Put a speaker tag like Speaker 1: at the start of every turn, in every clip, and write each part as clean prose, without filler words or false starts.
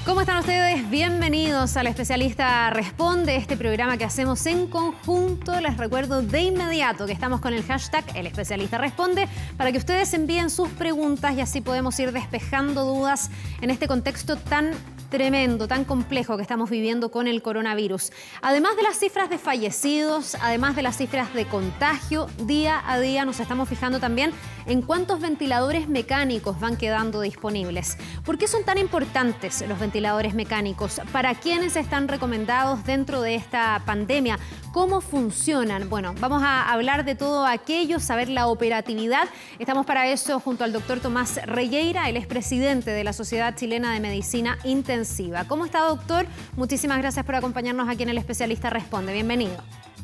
Speaker 1: ¿Cómo están ustedes? Bienvenidos al Especialista Responde, este programa que hacemos en conjunto. Les recuerdo de inmediato que estamos con el hashtag El Especialista Responde para que ustedes envíen sus preguntas y así podemos ir despejando dudas en este contexto tan tremendo, tan complejo que estamos viviendo con el coronavirus. Además de las cifras de fallecidos, además de las cifras de contagio, día a día nos estamos fijando también en cuántos ventiladores mecánicos van quedando disponibles. ¿Por qué son tan importantes los ventiladores mecánicos? ¿Para quiénes están recomendados dentro de esta pandemia? ¿Cómo funcionan? Bueno, vamos a hablar de todo aquello, saber la operatividad. Estamos para eso junto al doctor Tomás Regueira, él es presidente de la Sociedad Chilena de Medicina Intensiva. ¿Cómo está, doctor? Muchísimas gracias por acompañarnos aquí en El Especialista Responde. Bienvenido.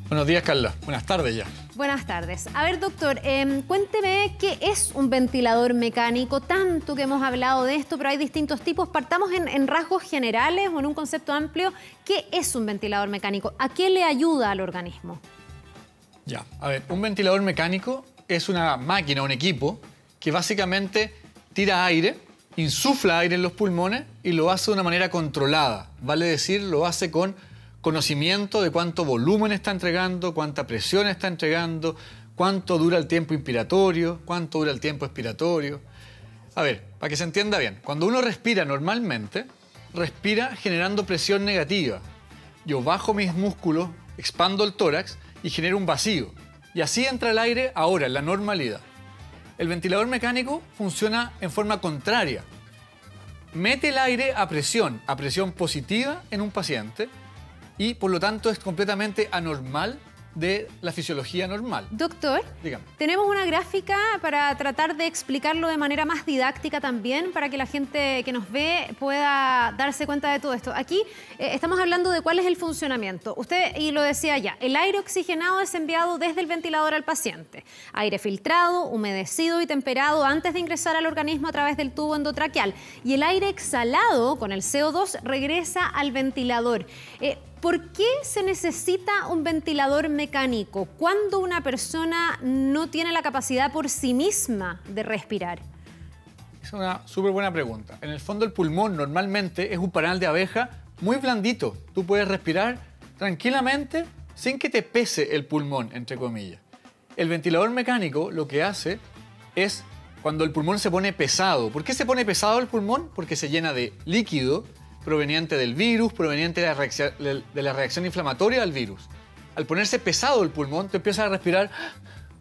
Speaker 2: Buenos días, Carla. Buenas tardes ya.
Speaker 1: Buenas tardes. A ver, doctor, cuénteme qué es un ventilador mecánico. Tanto que hemos hablado de esto, pero hay distintos tipos. Partamos en rasgos generales o en un concepto amplio. ¿Qué es un ventilador mecánico? ¿A qué le ayuda al organismo?
Speaker 2: Ya, a ver, un ventilador mecánico es una máquina, un equipo, que básicamente tira aire, insufla aire en los pulmones y lo hace de una manera controlada. Vale decir, lo hace con conocimiento de cuánto volumen está entregando, cuánta presión está entregando, cuánto dura el tiempo inspiratorio, cuánto dura el tiempo expiratorio. A ver, para que se entienda bien, cuando uno respira normalmente, respira generando presión negativa. Yo bajo mis músculos, expando el tórax y genero un vacío. Y así entra el aire ahora, en la normalidad. El ventilador mecánico funciona en forma contraria. Mete el aire a presión positiva en un paciente, y por lo tanto es completamente anormal de la fisiología normal.
Speaker 1: Doctor,
Speaker 2: dígame.
Speaker 1: Tenemos una gráfica para tratar de explicarlo de manera más didáctica también, para que la gente que nos ve pueda darse cuenta de todo esto. Aquí estamos hablando de cuál es el funcionamiento. Usted, y lo decía ya, el aire oxigenado es enviado desde el ventilador al paciente. Aire filtrado, humedecido y temperado antes de ingresar al organismo a través del tubo endotraqueal. Y el aire exhalado con el CO2 regresa al ventilador. ¿Por qué se necesita un ventilador mecánico cuando una persona no tiene la capacidad por sí misma de respirar?
Speaker 2: Es una súper buena pregunta. En el fondo el pulmón normalmente es un panal de abeja muy blandito. Tú puedes respirar tranquilamente sin que te pese el pulmón, entre comillas. El ventilador mecánico lo que hace es cuando el pulmón se pone pesado. ¿Por qué se pone pesado el pulmón? Porque se llena de líquido proveniente del virus, proveniente de la reacción inflamatoria del virus. Al ponerse pesado el pulmón, te empieza a respirar,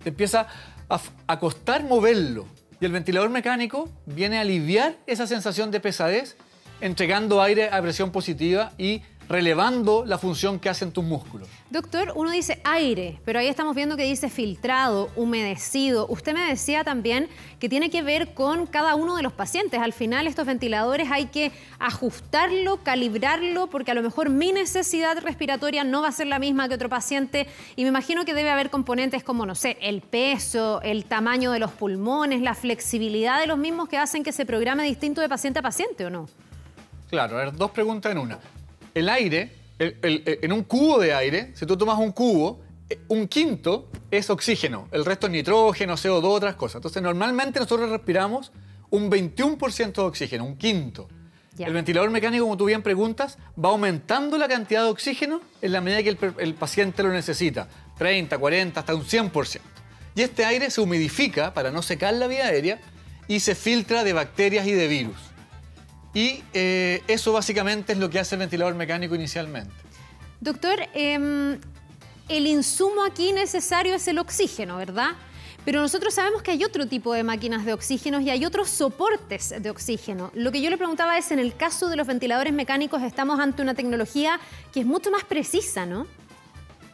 Speaker 2: te empieza a costar moverlo. Y el ventilador mecánico viene a aliviar esa sensación de pesadez, entregando aire a presión positiva y relevando la función que hacen tus músculos.
Speaker 1: Doctor, uno dice aire, pero ahí estamos viendo que dice filtrado, humedecido. Usted me decía también que tiene que ver con cada uno de los pacientes. Al final estos ventiladores hay que ajustarlo, calibrarlo, porque a lo mejor mi necesidad respiratoria no va a ser la misma que otro paciente. Y me imagino que debe haber componentes como, no sé, el peso, el tamaño de los pulmones, la flexibilidad de los mismos que hacen que se programe distinto de paciente a paciente, ¿o no?
Speaker 2: Claro, a ver, dos preguntas en una. El aire, en un cubo de aire, si tú tomas un cubo, un quinto es oxígeno, el resto es nitrógeno, CO2, otras cosas. Entonces, normalmente nosotros respiramos un 21% de oxígeno, un quinto. Yeah. El ventilador mecánico, como tú bien preguntas, va aumentando la cantidad de oxígeno en la medida que el paciente lo necesita, 30, 40, hasta un 100%. Y este aire se humidifica para no secar la vía aérea y se filtra de bacterias y de virus. Y eso básicamente es lo que hace el ventilador mecánico inicialmente.
Speaker 1: Doctor, el insumo aquí necesario es el oxígeno, ¿verdad? Pero nosotros sabemos que hay otro tipo de máquinas de oxígeno y hay otros soportes de oxígeno. Lo que yo le preguntaba es, en el caso de los ventiladores mecánicos, estamos ante una tecnología que es mucho más precisa, ¿no?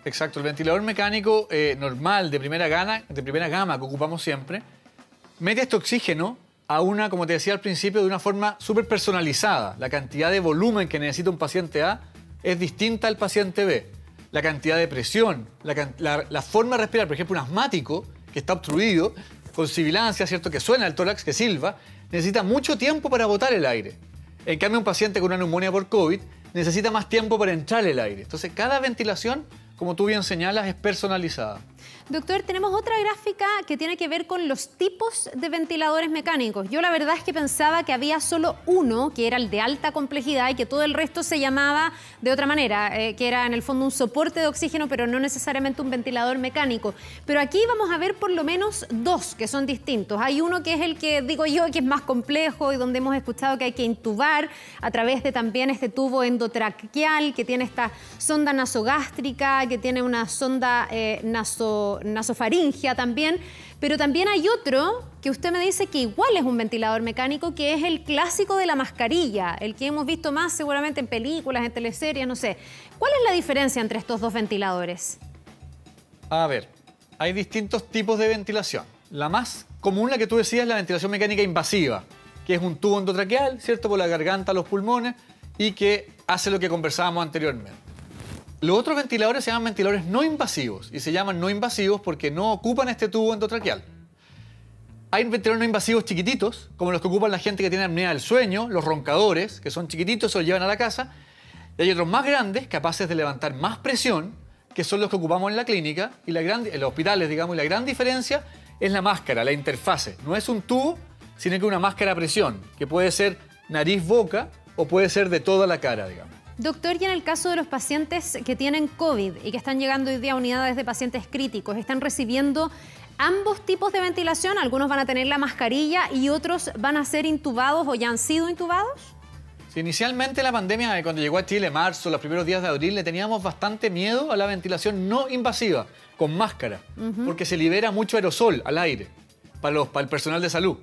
Speaker 2: Exacto. El ventilador mecánico normal, de primera gama que ocupamos siempre, mete este oxígeno a una, como te decía al principio, de una forma súper personalizada. La cantidad de volumen que necesita un paciente A es distinta al paciente B. La cantidad de presión, la forma de respirar, por ejemplo, un asmático que está obstruido, con sibilancia, ¿cierto?, que suena el tórax, que silba, necesita mucho tiempo para botar el aire. En cambio, un paciente con una neumonía por COVID necesita más tiempo para entrar el aire. Entonces, cada ventilación, como tú bien señalas, es personalizada.
Speaker 1: Doctor, tenemos otra gráfica que tiene que ver con los tipos de ventiladores mecánicos. Yo la verdad es que pensaba que había solo uno, que era el de alta complejidad, y que todo el resto se llamaba de otra manera, que era en el fondo un soporte de oxígeno, pero no necesariamente un ventilador mecánico. Pero aquí vamos a ver por lo menos dos que son distintos. Hay uno que es el que digo yo que es más complejo y donde hemos escuchado que hay que intubar a través de también este tubo endotraqueal, que tiene esta sonda nasogástrica, que tiene una sonda nasofaringia también, pero también hay otro que usted me dice que igual es un ventilador mecánico, que es el clásico de la mascarilla, el que hemos visto más seguramente en películas, en teleseries, no sé. ¿Cuál es la diferencia entre estos dos ventiladores?
Speaker 2: A ver, hay distintos tipos de ventilación. La más común, la que tú decías, es la ventilación mecánica invasiva, que es un tubo endotraqueal, ¿cierto?, por la garganta a los pulmones y que hace lo que conversábamos anteriormente. Los otros ventiladores se llaman ventiladores no invasivos y se llaman no invasivos porque no ocupan este tubo endotraqueal. Hay ventiladores no invasivos chiquititos, como los que ocupan la gente que tiene apnea del sueño, los roncadores, que son chiquititos, se los llevan a la casa. Y hay otros más grandes, capaces de levantar más presión, que son los que ocupamos en la clínica y en los hospitales, digamos. Y la gran diferencia es la máscara, la interfase. No es un tubo, sino que una máscara a presión, que puede ser nariz-boca o puede ser de toda la cara, digamos.
Speaker 1: Doctor, y en el caso de los pacientes que tienen COVID y que están llegando hoy día a unidades de pacientes críticos, ¿están recibiendo ambos tipos de ventilación? Algunos van a tener la mascarilla y otros van a ser intubados o ya han sido intubados.
Speaker 2: Sí, inicialmente la pandemia, cuando llegó a Chile, marzo, los primeros días de abril, le teníamos bastante miedo a la ventilación no invasiva, con máscara, porque se libera mucho aerosol al aire para el personal de salud.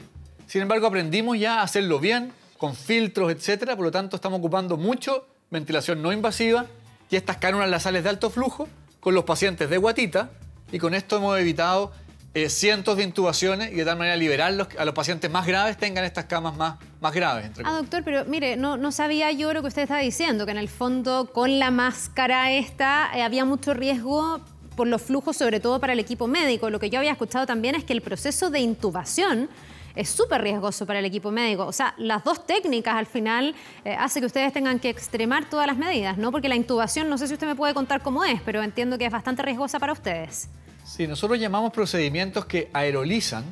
Speaker 2: Sin embargo, aprendimos ya a hacerlo bien, con filtros, etcétera. Por lo tanto, estamos ocupando mucho ventilación no invasiva y estas cánulas nasales de alto flujo con los pacientes de guatita, y con esto hemos evitado cientos de intubaciones y de tal manera liberarlos a los pacientes más graves tengan estas camas más graves.
Speaker 1: Doctor, pero mire, no sabía yo lo que usted estaba diciendo, que en el fondo con la máscara esta había mucho riesgo por los flujos, sobre todo para el equipo médico. Lo que yo había escuchado también es que el proceso de intubación es súper riesgoso para el equipo médico. O sea, las dos técnicas al final hace que ustedes tengan que extremar todas las medidas, ¿no? Porque la intubación, no sé si usted me puede contar cómo es, pero entiendo que es bastante riesgosa para ustedes.
Speaker 2: Sí, nosotros llamamos procedimientos que aerolizan.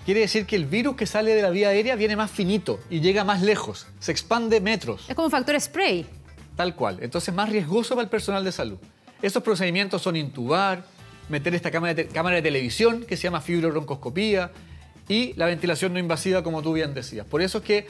Speaker 2: Quiere decir que el virus que sale de la vía aérea viene más finito y llega más lejos, se expande metros.
Speaker 1: Es como un factor spray.
Speaker 2: Tal cual, entonces más riesgoso para el personal de salud. Estos procedimientos son intubar, meter esta cámara de televisión que se llama fibrobroncoscopía, y la ventilación no invasiva, como tú bien decías. Por eso es que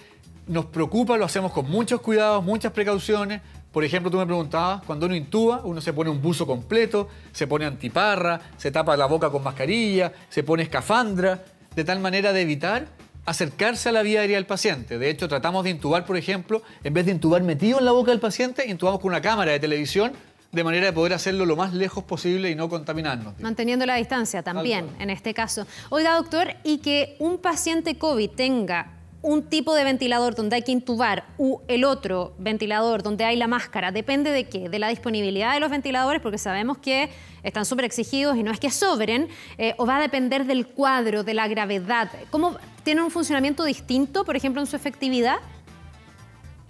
Speaker 2: nos preocupa, lo hacemos con muchos cuidados, muchas precauciones. Por ejemplo, tú me preguntabas, cuando uno intuba, uno se pone un buzo completo, se pone antiparra, se tapa la boca con mascarilla, se pone escafandra, de tal manera de evitar acercarse a la vía aérea del paciente. De hecho, tratamos de intubar, por ejemplo, en vez de intubar metido en la boca del paciente, intubamos con una cámara de televisión, de manera de poder hacerlo lo más lejos posible y no contaminarnos.
Speaker 1: Manteniendo la distancia también, en este caso. Oiga, doctor, y que un paciente COVID tenga un tipo de ventilador donde hay que intubar u el otro ventilador donde hay la máscara, ¿depende de qué? De la disponibilidad de los ventiladores, porque sabemos que están súper exigidos y no es que sobren, o va a depender del cuadro, de la gravedad. ¿Cómo tienen un funcionamiento distinto, por ejemplo, en su efectividad?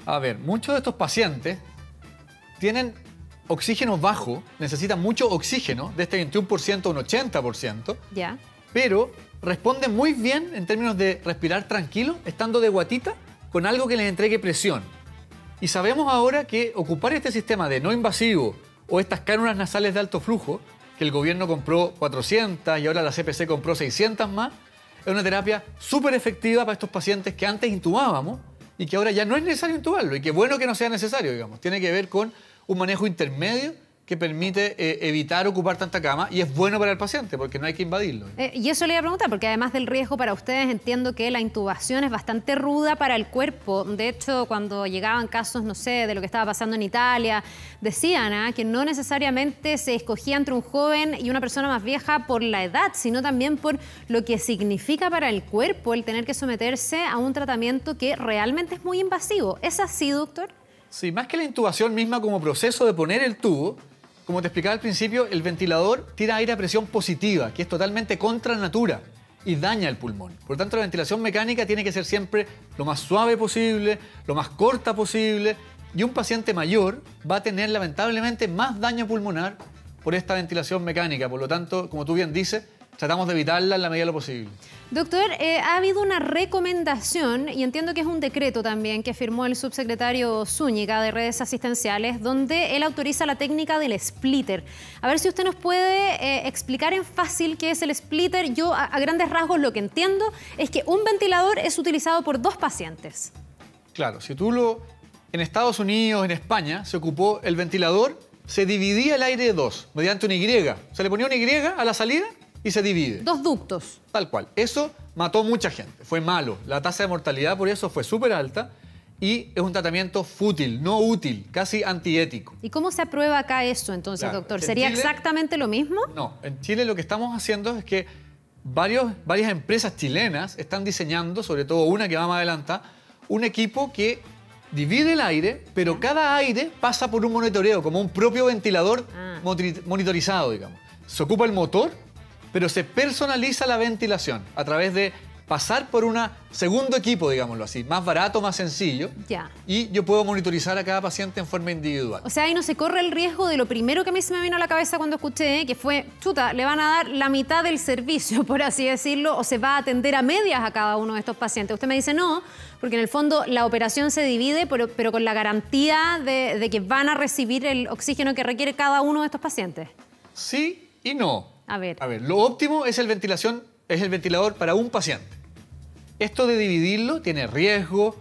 Speaker 2: A ver, muchos de estos pacientes tienen oxígeno bajo, necesitan mucho oxígeno, de este 21% a un 80%,
Speaker 1: ya,
Speaker 2: pero responden muy bien en términos de respirar tranquilo, estando de guatita, con algo que les entregue presión. Y sabemos ahora que ocupar este sistema de no invasivo o estas cánulas nasales de alto flujo, que el gobierno compró 400 y ahora la CPC compró 600 más, es una terapia súper efectiva para estos pacientes que antes intubábamos y que ahora ya no es necesario intubarlo. Y qué bueno que no sea necesario, digamos. Tiene que ver con un manejo intermedio que permite evitar ocupar tanta cama y es bueno para el paciente porque no hay que invadirlo.
Speaker 1: Y eso le iba a preguntar, porque además del riesgo para ustedes, entiendo que la intubación es bastante ruda para el cuerpo. De hecho, cuando llegaban casos, no sé, de lo que estaba pasando en Italia, decían que no necesariamente se escogía entre un joven y una persona más vieja por la edad, sino también por lo que significa para el cuerpo el tener que someterse a un tratamiento que realmente es muy invasivo. ¿Es así, doctor?
Speaker 2: Sí, más que la intubación misma como proceso de poner el tubo, como te explicaba al principio, el ventilador tira aire a presión positiva, que es totalmente contra natura y daña el pulmón. Por lo tanto, la ventilación mecánica tiene que ser siempre lo más suave posible, lo más corta posible, y un paciente mayor va a tener lamentablemente más daño pulmonar por esta ventilación mecánica. Por lo tanto, como tú bien dices, tratamos de evitarla en la medida de lo posible.
Speaker 1: Doctor, ha habido una recomendación, y entiendo que es un decreto también, que firmó el subsecretario Zúñiga de Redes Asistenciales, donde él autoriza la técnica del splitter. A ver si usted nos puede explicar en fácil qué es el splitter. Yo, a grandes rasgos, lo que entiendo es que un ventilador es utilizado por 2 pacientes.
Speaker 2: Claro, en Estados Unidos, en España, se ocupó el ventilador, se dividía el aire de 2, mediante una Y. Se le ponía una Y a la salida y se divide.
Speaker 1: 2 ductos.
Speaker 2: Tal cual. Eso mató mucha gente. Fue malo. La tasa de mortalidad por eso fue súper alta y es un tratamiento fútil, no útil, casi antiético.
Speaker 1: ¿Y cómo se aprueba acá eso entonces,
Speaker 2: Claro,
Speaker 1: doctor?
Speaker 2: en
Speaker 1: ¿Sería
Speaker 2: Chile,
Speaker 1: exactamente lo mismo?
Speaker 2: No. En Chile lo que estamos haciendo es que varias empresas chilenas están diseñando, sobre todo una que va más adelantada, un equipo que divide el aire, pero cada aire pasa por un monitoreo, como un propio ventilador monitorizado, digamos. Se ocupa el motor, pero se personaliza la ventilación a través de pasar por un segundo equipo, digámoslo así, más barato, más sencillo.
Speaker 1: Ya.
Speaker 2: Y yo puedo monitorizar a cada paciente en forma individual.
Speaker 1: O sea, ahí no se corre el riesgo de lo primero que a mí se me vino a la cabeza cuando escuché, que fue, chuta, le van a dar la mitad del servicio, por así decirlo, o se va a atender a medias a cada uno de estos pacientes. Usted me dice no, porque en el fondo la operación se divide, pero con la garantía de que van a recibir el oxígeno que requiere cada uno de estos pacientes.
Speaker 2: Sí y no.
Speaker 1: A ver,
Speaker 2: lo óptimo es el ventilador para un paciente. Esto de dividirlo tiene riesgo,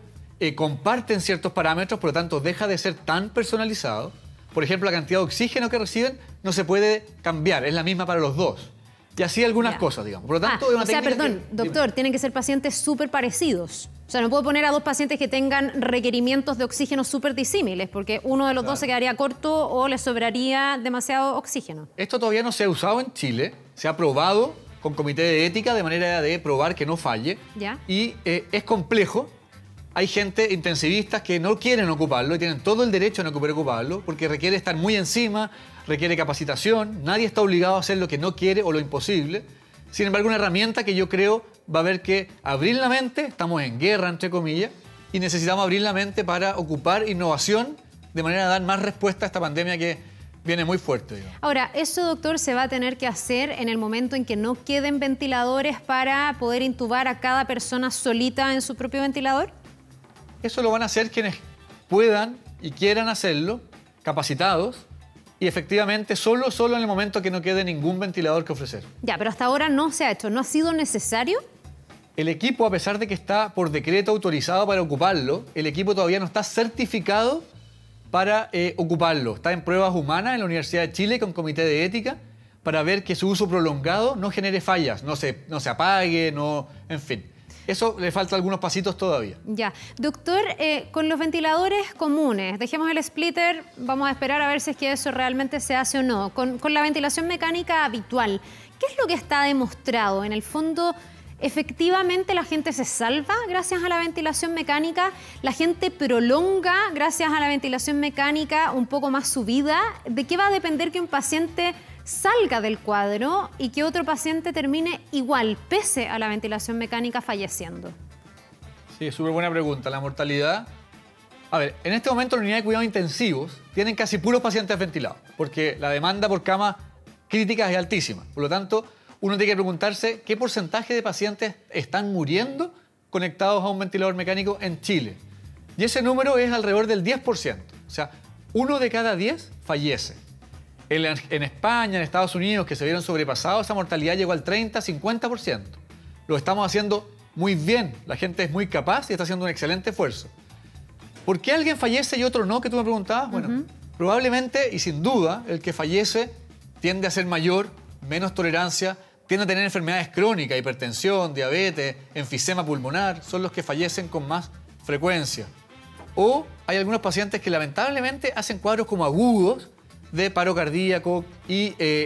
Speaker 2: comparten ciertos parámetros, por lo tanto deja de ser tan personalizado. Por ejemplo, la cantidad de oxígeno que reciben no se puede cambiar, es la misma para los dos. Y así algunas cosas, digamos. Por lo tanto, es una técnica
Speaker 1: doctor, tienen que ser pacientes súper parecidos. O sea, no puedo poner a 2 pacientes que tengan requerimientos de oxígeno súper disímiles, porque uno de los dos se quedaría corto o le sobraría demasiado oxígeno.
Speaker 2: Esto todavía no se ha usado en Chile, se ha probado con comité de ética de manera de probar que no falle.
Speaker 1: ¿Ya?
Speaker 2: Y es complejo. Hay gente, intensivistas, que no quieren ocuparlo y tienen todo el derecho a no poder ocuparlo porque requiere estar muy encima, requiere capacitación. Nadie está obligado a hacer lo que no quiere o lo imposible. Sin embargo, una herramienta que yo creo va a haber que abrir la mente, estamos en guerra, entre comillas, y necesitamos abrir la mente para ocupar innovación de manera de dar más respuesta a esta pandemia que viene muy fuerte, digamos.
Speaker 1: Ahora, ¿eso, doctor, se va a tener que hacer en el momento en que no queden ventiladores para poder intubar a cada persona solita en su propio ventilador?
Speaker 2: Eso lo van a hacer quienes puedan y quieran hacerlo, capacitados, y efectivamente solo en el momento que no quede ningún ventilador que ofrecer.
Speaker 1: Ya, pero hasta ahora no se ha hecho. ¿No ha sido necesario?
Speaker 2: El equipo, a pesar de que está por decreto autorizado para ocuparlo, el equipo todavía no está certificado para ocuparlo. Está en pruebas humanas en la Universidad de Chile con comité de ética para ver que su uso prolongado no genere fallas, no se apague, en fin. Eso le falta algunos pasitos todavía.
Speaker 1: Ya. Doctor, con los ventiladores comunes, dejemos el splitter, vamos a esperar a ver si es que eso realmente se hace o no. Con la ventilación mecánica habitual, ¿qué es lo que está demostrado? En el fondo, ¿efectivamente la gente se salva gracias a la ventilación mecánica? ¿La gente prolonga gracias a la ventilación mecánica un poco más su vida? ¿De qué va a depender que un paciente salga del cuadro y que otro paciente termine igual, pese a la ventilación mecánica, falleciendo?
Speaker 2: Sí, súper buena pregunta. La mortalidad... A ver, en este momento la unidad de cuidados intensivos tienen casi puros pacientes ventilados, porque la demanda por camas críticas es altísima. Por lo tanto, uno tiene que preguntarse qué porcentaje de pacientes están muriendo conectados a un ventilador mecánico en Chile. Y ese número es alrededor del 10%. O sea, 1 de cada 10 fallece. En España, en Estados Unidos, que se vieron sobrepasados, esa mortalidad llegó al 30-50%. Lo estamos haciendo muy bien. La gente es muy capaz y está haciendo un excelente esfuerzo. ¿Por qué alguien fallece y otro no, que tú me preguntabas? Bueno, probablemente y sin duda el que fallece tiende a ser mayor, menos tolerancia, tiende a tener enfermedades crónicas, hipertensión, diabetes, enfisema pulmonar, son los que fallecen con más frecuencia. O hay algunos pacientes que lamentablemente hacen cuadros como agudos de paro cardíaco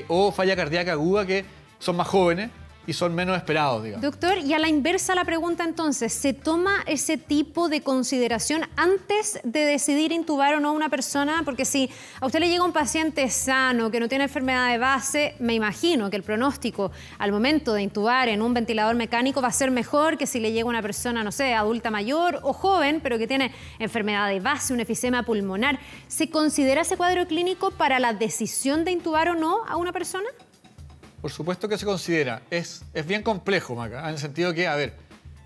Speaker 2: o falla cardíaca aguda, que son más jóvenes y son menos esperados, digamos.
Speaker 1: Doctor, y a la inversa la pregunta entonces, ¿se toma ese tipo de consideración antes de decidir intubar o no a una persona? Porque si a usted le llega un paciente sano, que no tiene enfermedad de base, me imagino que el pronóstico al momento de intubar en un ventilador mecánico va a ser mejor que si le llega una persona, no sé, adulta mayor o joven, pero que tiene enfermedad de base, un efisema pulmonar. ¿Se considera ese cuadro clínico para la decisión de intubar o no a una persona?
Speaker 2: Por supuesto que se considera. Es bien complejo, Maca, en el sentido que, a ver,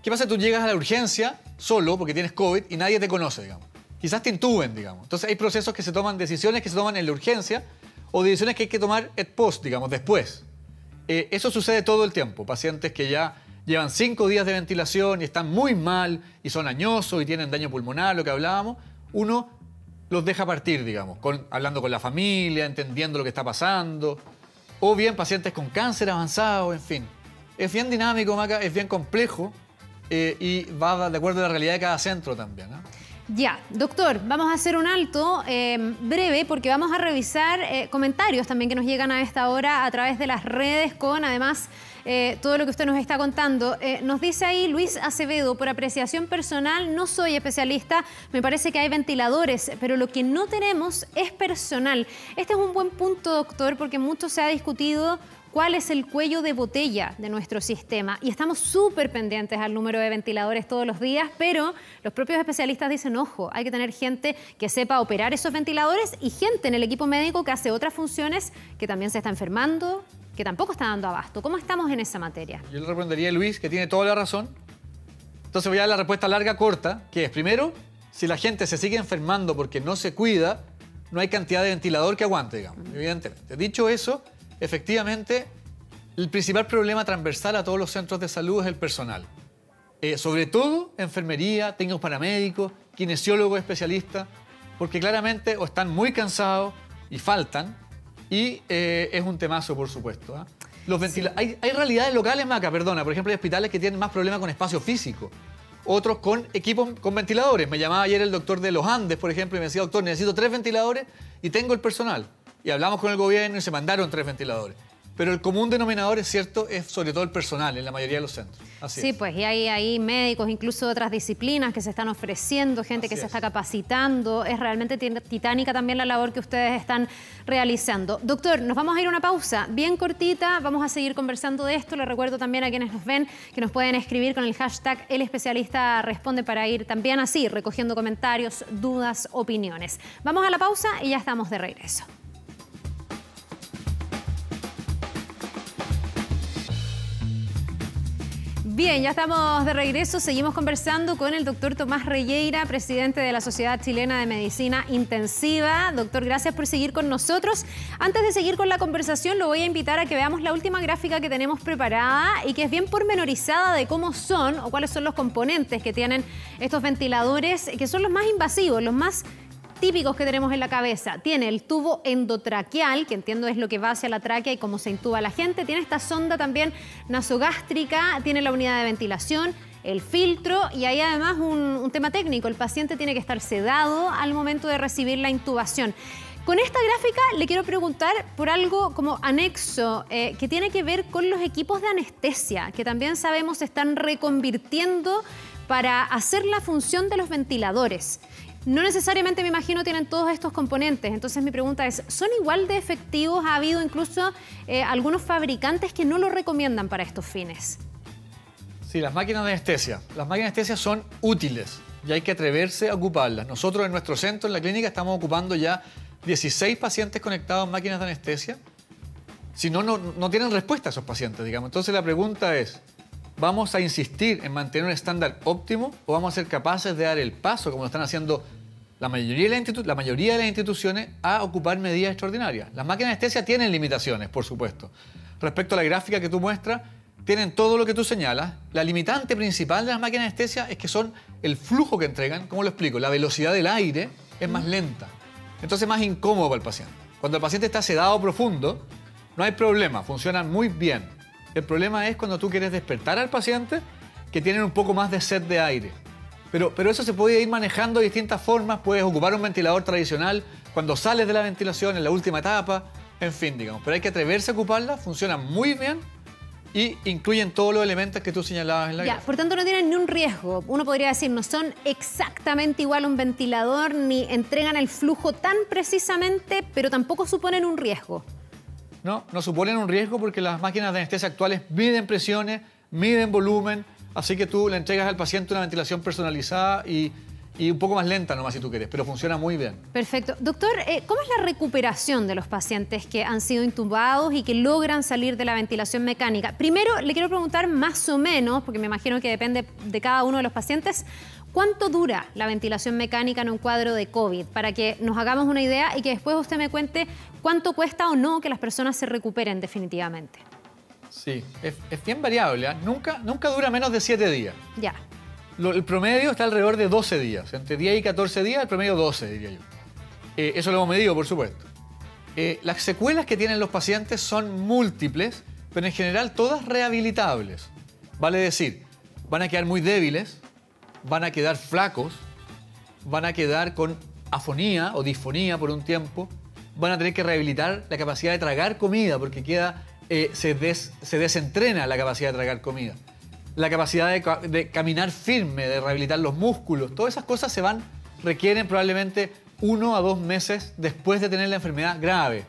Speaker 2: ¿qué pasa si tú llegas a la urgencia solo porque tienes COVID y nadie te conoce, digamos? Quizás te intuben, digamos. Entonces hay procesos que se toman, decisiones que se toman en la urgencia o decisiones que hay que tomar et post, digamos, después. Eso sucede todo el tiempo. Pacientes que ya llevan 5 días de ventilación y están muy mal y son añosos y tienen daño pulmonar, lo que hablábamos, uno los deja partir, digamos, hablando con la familia, entendiendo lo que está pasando. O bien pacientes con cáncer avanzado, en fin. Es bien dinámico, Maca, es bien complejo y va de acuerdo a la realidad de cada centro también, ¿no?
Speaker 1: Ya, doctor, vamos a hacer un alto breve porque vamos a revisar comentarios también que nos llegan a esta hora a través de las redes con, además, todo lo que usted nos está contando. Nos dice ahí Luis Acevedo, por apreciación personal, no soy especialista, me parece que hay ventiladores, pero lo que no tenemos es personal. Este es un buen punto, doctor, porque mucho se ha discutido cuál es el cuello de botella de nuestro sistema. Y estamos súper pendientes al número de ventiladores todos los días, pero los propios especialistas dicen, ojo, hay que tener gente que sepa operar esos ventiladores y gente en el equipo médico que hace otras funciones que también se está enfermando, que tampoco está dando abasto. ¿Cómo estamos en esa materia?
Speaker 2: Yo le respondería a Luis, que tiene toda la razón. Entonces voy a dar la respuesta larga, corta, que es, primero, si la gente se sigue enfermando porque no se cuida, no hay cantidad de ventilador que aguante, digamos, evidentemente. Dicho eso, efectivamente, el principal problema transversal a todos los centros de salud es el personal. Sobre todo enfermería, técnicos paramédicos, kinesiólogos especialistas, porque claramente o están muy cansados y faltan, y es un temazo, por supuesto, ¿eh? Sí. Hay realidades locales, Maca, perdona, por ejemplo, hay hospitales que tienen más problemas con espacio físico, otros con equipos con ventiladores. Me llamaba ayer el doctor de los Andes, por ejemplo, y me decía, doctor, necesito 3 ventiladores y tengo el personal. Y hablamos con el gobierno y se mandaron 3 ventiladores. Pero el común denominador, es cierto, es sobre todo el personal en la mayoría de los centros. Así
Speaker 1: sí,
Speaker 2: es.
Speaker 1: Pues y hay médicos, incluso de otras disciplinas que se están ofreciendo, gente que se está capacitando. Es realmente titánica también la labor que ustedes están realizando. Doctor, nos vamos a ir a una pausa bien cortita. Vamos a seguir conversando de esto. Le recuerdo también a quienes nos ven que nos pueden escribir con el hashtag El Especialista Responde para ir también así recogiendo comentarios, dudas, opiniones. Vamos a la pausa y ya estamos de regreso. Bien, ya estamos de regreso. Seguimos conversando con el doctor Tomás Regueira, presidente de la Sociedad Chilena de Medicina Intensiva. Doctor, gracias por seguir con nosotros. Antes de seguir con la conversación, lo voy a invitar a que veamos la última gráfica que tenemos preparada y que es bien pormenorizada de cómo son o cuáles son los componentes que tienen estos ventiladores, que son los más invasivos, los más típicos que tenemos en la cabeza. Tiene el tubo endotraqueal, que entiendo es lo que va hacia la tráquea y cómo se intuba la gente. Tiene esta sonda también nasogástrica, tiene la unidad de ventilación, el filtro y hay además un tema técnico. El paciente tiene que estar sedado al momento de recibir la intubación. Con esta gráfica le quiero preguntar por algo como anexo que tiene que ver con los equipos de anestesia, que también sabemos se están reconvirtiendo para hacer la función de los ventiladores. No necesariamente, me imagino, tienen todos estos componentes. Entonces mi pregunta es, ¿son igual de efectivos? ¿Ha habido incluso algunos fabricantes que no lo recomiendan para estos fines?
Speaker 2: Sí, las máquinas de anestesia. Las máquinas de anestesia son útiles y hay que atreverse a ocuparlas. Nosotros en nuestro centro, en la clínica, estamos ocupando ya 16 pacientes conectados a máquinas de anestesia. Si no, no tienen respuesta a esos pacientes, digamos. Entonces la pregunta es, ¿vamos a insistir en mantener un estándar óptimo o vamos a ser capaces de dar el paso, como lo están haciendo la mayoría de las instituciones, a ocupar medidas extraordinarias? Las máquinas de anestesia tienen limitaciones, por supuesto. Respecto a la gráfica que tú muestras, tienen todo lo que tú señalas. La limitante principal de las máquinas de anestesia es que son el flujo que entregan. ¿Cómo lo explico? La velocidad del aire es más lenta. Entonces es más incómodo para el paciente. Cuando el paciente está sedado profundo, no hay problema, funcionan muy bien. El problema es cuando tú quieres despertar al paciente, que tienen un poco más de sed de aire. Pero eso se puede ir manejando de distintas formas. Puedes ocupar un ventilador tradicional cuando sales de la ventilación, en la última etapa, en fin, digamos. Pero hay que atreverse a ocuparla, funciona muy bien y incluyen todos los elementos que tú señalabas en la gráfica.
Speaker 1: Por tanto, no tienen ni un riesgo. Uno podría decir, no son exactamente igual a un ventilador, ni entregan el flujo tan precisamente, pero tampoco suponen un riesgo.
Speaker 2: No, no suponen un riesgo porque las máquinas de anestesia actuales miden presiones, miden volumen, así que tú le entregas al paciente una ventilación personalizada y un poco más lenta nomás si tú quieres, pero funciona muy bien.
Speaker 1: Perfecto. Doctor, ¿cómo es la recuperación de los pacientes que han sido intubados y que logran salir de la ventilación mecánica? Primero, le quiero preguntar más o menos, porque me imagino que depende de cada uno de los pacientes, ¿cuánto dura la ventilación mecánica en un cuadro de COVID? Para que nos hagamos una idea y que después usted me cuente cuánto cuesta o no que las personas se recuperen definitivamente.
Speaker 2: Sí, es bien variable, ¿eh? Nunca dura menos de 7 días.
Speaker 1: Ya.
Speaker 2: El promedio está alrededor de 12 días. Entre 10 y 14 días, el promedio 12, diría yo. Eso lo hemos medido, por supuesto. Las secuelas que tienen los pacientes son múltiples, pero en general todas rehabilitables. Vale decir, van a quedar muy débiles, van a quedar flacos, van a quedar con afonía o disfonía por un tiempo, van a tener que rehabilitar la capacidad de tragar comida porque se desentrena la capacidad de tragar comida. La capacidad de caminar firme, de rehabilitar los músculos, todas esas cosas requieren probablemente 1 a 2 meses después de tener la enfermedad grave.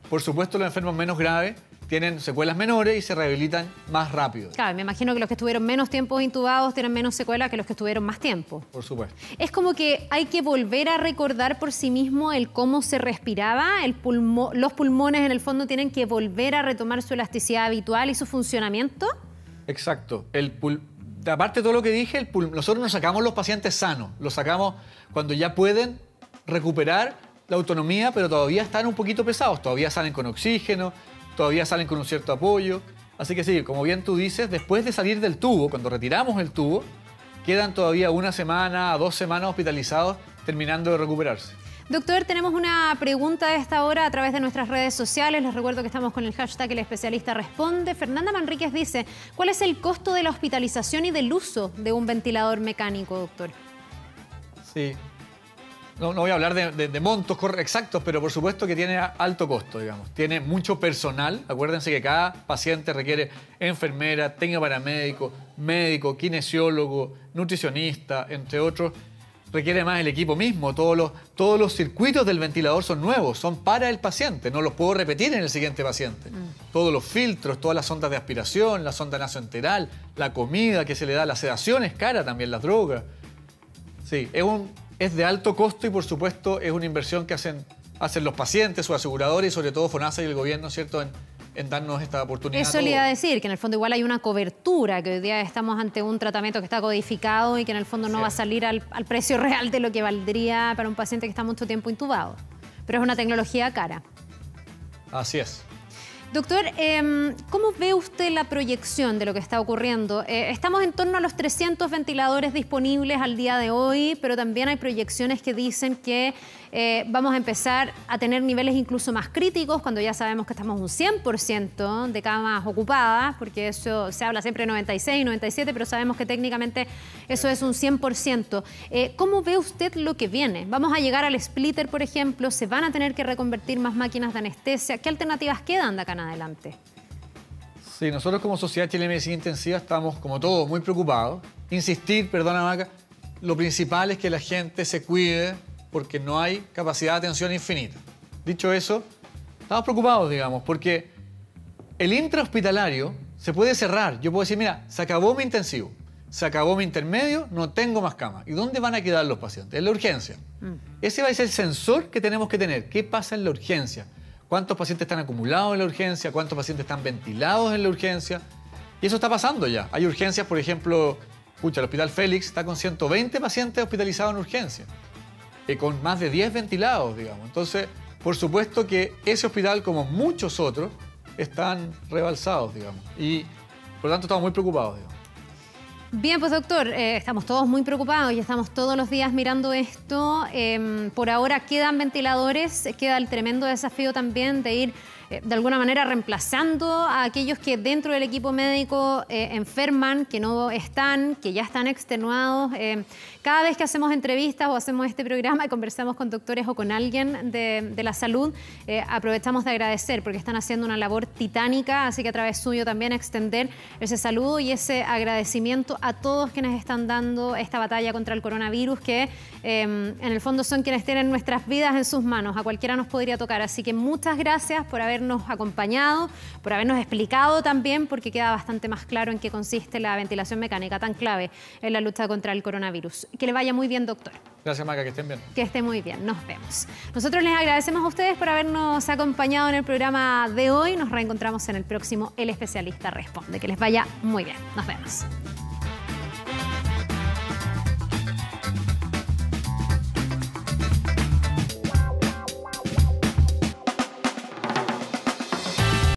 Speaker 2: Por supuesto, los enfermos menos graves tienen secuelas menores y se rehabilitan más rápido.
Speaker 1: Claro, me imagino que los que estuvieron menos tiempo intubados tienen menos secuelas que los que estuvieron más tiempo.
Speaker 2: Por supuesto.
Speaker 1: Es como que hay que volver a recordar por sí mismo el cómo se respiraba. Los pulmones en el fondo tienen que volver a retomar su elasticidad habitual y su funcionamiento.
Speaker 2: Exacto. Aparte de todo lo que dije, nosotros nos sacamos los pacientes sanos. Los sacamos cuando ya pueden recuperar la autonomía, pero todavía están un poquito pesados. Todavía salen con oxígeno, todavía salen con un cierto apoyo. Así que sí, como bien tú dices, después de salir del tubo, cuando retiramos el tubo, quedan todavía 1 semana a 2 semanas hospitalizados terminando de recuperarse.
Speaker 1: Doctor, tenemos una pregunta a esta hora a través de nuestras redes sociales. Les recuerdo que estamos con el hashtag El Especialista Responde. Fernanda Manríquez dice, ¿cuál es el costo de la hospitalización y del uso de un ventilador mecánico, doctor?
Speaker 2: Sí. No voy a hablar de montos exactos, pero por supuesto que tiene alto costo, digamos. Tiene mucho personal. Acuérdense que cada paciente requiere enfermera, técnico paramédico, médico, kinesiólogo, nutricionista, entre otros. Requiere más el equipo mismo. Todos los circuitos del ventilador son nuevos, son para el paciente. No los puedo repetir en el siguiente paciente. Todos los filtros, todas las sondas de aspiración, la sonda nasoenteral, la comida que se le da, la sedación es cara también, las drogas. Sí, es de alto costo y por supuesto es una inversión que hacen los pacientes, sus aseguradores y sobre todo FONASA y el gobierno, ¿cierto?, en darnos esta oportunidad.
Speaker 1: Eso le iba a decir, que en el fondo igual hay una cobertura, que hoy día estamos ante un tratamiento que está codificado y que en el fondo no va a salir al precio real de lo que valdría para un paciente que está mucho tiempo intubado. Pero es una tecnología cara.
Speaker 2: Así es.
Speaker 1: Doctor, ¿cómo ve usted la proyección de lo que está ocurriendo? Estamos en torno a los 300 ventiladores disponibles al día de hoy, pero también hay proyecciones que dicen que vamos a empezar a tener niveles incluso más críticos cuando ya sabemos que estamos un 100% de camas ocupadas, porque eso se habla siempre de 96, 97, pero sabemos que técnicamente eso es un 100%. ¿Cómo ve usted lo que viene? ¿Vamos a llegar al splitter, por ejemplo? ¿Se van a tener que reconvertir más máquinas de anestesia? ¿Qué alternativas quedan de acá en adelante?
Speaker 2: Sí, nosotros como Sociedad Chilena de Medicina Intensiva estamos, como todos, muy preocupados. Insistir, perdona Maca, lo principal es que la gente se cuide porque no hay capacidad de atención infinita. Dicho eso, estamos preocupados, digamos, porque el intrahospitalario se puede cerrar. Yo puedo decir, mira, se acabó mi intensivo, se acabó mi intermedio, no tengo más camas. ¿Y dónde van a quedar los pacientes? En la urgencia. Ese va a ser el sensor que tenemos que tener. ¿Qué pasa en la urgencia? ¿Cuántos pacientes están acumulados en la urgencia? ¿Cuántos pacientes están ventilados en la urgencia? Y eso está pasando ya. Hay urgencias, por ejemplo, el Hospital Félix está con 120 pacientes hospitalizados en urgencia, con más de 10 ventilados, digamos. Entonces, por supuesto que ese hospital, como muchos otros, están rebalsados, digamos. Y, por lo tanto, estamos muy preocupados, digamos.
Speaker 1: Bien, pues doctor, estamos todos muy preocupados y estamos todos los días mirando esto. Por ahora quedan ventiladores, queda el tremendo desafío también de ir de alguna manera reemplazando a aquellos que dentro del equipo médico enferman, que no están, que ya están extenuados. Cada vez que hacemos entrevistas o hacemos este programa y conversamos con doctores o con alguien de la salud, aprovechamos de agradecer porque están haciendo una labor titánica, así que a través suyo también extender ese saludo y ese agradecimiento a todos quienes están dando esta batalla contra el coronavirus, que en el fondo son quienes tienen nuestras vidas en sus manos. A cualquiera nos podría tocar, así que muchas gracias por habernos acompañado, por habernos explicado también, porque queda bastante más claro en qué consiste la ventilación mecánica tan clave en la lucha contra el coronavirus. Que le vaya muy bien, doctor.
Speaker 2: Gracias, Maca, que estén bien.
Speaker 1: Que esté muy bien, nos vemos. Nosotros les agradecemos a ustedes por habernos acompañado en el programa de hoy. Nos reencontramos en el próximo El Especialista Responde. Que les vaya muy bien, nos vemos.